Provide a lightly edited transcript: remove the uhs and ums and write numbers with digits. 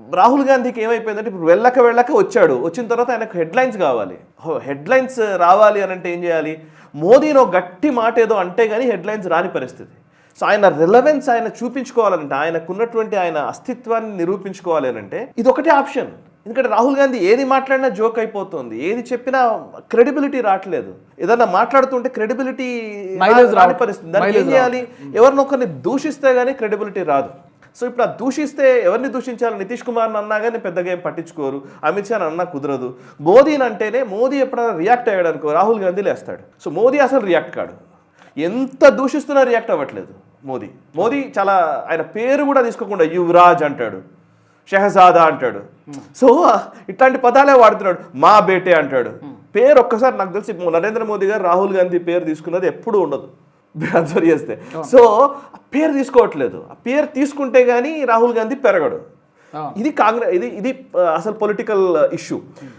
రాహుల్ గాంధీకి ఏమైపోయిందంటే ఇప్పుడు వెళ్ళక వచ్చాడు, వచ్చిన తర్వాత ఆయనకు హెడ్లైన్స్ కావాలి. హెడ్లైన్స్ రావాలి అని అంటే ఏం చేయాలి? మోదీని ఒక గట్టి మాట ఏదో అంటే కానీ హెడ్లైన్స్ రాని పరిస్థితి. సో ఆయన రిలవెన్స్ ఆయన చూపించుకోవాలంటే, ఆయనకున్నటువంటి ఆయన అస్తిత్వాన్ని నిరూపించుకోవాలి అని అంటే ఇది ఒకటే ఆప్షన్. ఎందుకంటే రాహుల్ గాంధీ ఏది మాట్లాడినా జోక్ అయిపోతుంది, ఏది చెప్పినా క్రెడిబిలిటీ రావట్లేదు. ఏదన్నా మాట్లాడుతుంటే క్రెడిబిలిటీ రాని పరిస్థితి. దానికి ఏం చేయాలి? ఎవరినొకరిని దూషిస్తే గానీ క్రెడిబిలిటీ రాదు. సో ఇప్పుడు ఆ దూషిస్తే ఎవరిని దూషించాలి? నితీష్ కుమార్ని అన్నా కానీ పెద్దగా ఏం పట్టించుకోరు, అమిత్ షాని అన్నా కుదరదు. మోదీని అంటేనే మోదీ ఎప్పుడైనా రియాక్ట్ అయ్యాడు అనుకో, రాహుల్ గాంధీ లేస్తాడు. సో మోదీ అసలు రియాక్ట్ కాడు, ఎంత దూషిస్తున్నా రియాక్ట్ అవ్వట్లేదు మోదీ చాలా ఆయన పేరు కూడా తీసుకోకుండా యువరాజ్ అంటాడు, షెహజాదా అంటాడు. సో ఇట్లాంటి పదాలే వాడుతున్నాడు. మా బేటే అంటాడు. పేరు ఒక్కసారి నాకు తెలిసి నరేంద్ర మోదీ గారు రాహుల్ గాంధీ పేరు తీసుకున్నది ఎప్పుడూ ఉండదు ట్రాన్స్ఫర్ చేస్తే. సో పేరు తీసుకోవట్లేదు. ఆ పేరు తీసుకుంటే గానీ రాహుల్ గాంధీ పెరగడు. ఇది కాంగ్రెస్, ఇది అసలు పొలిటికల్ ఇష్యూ.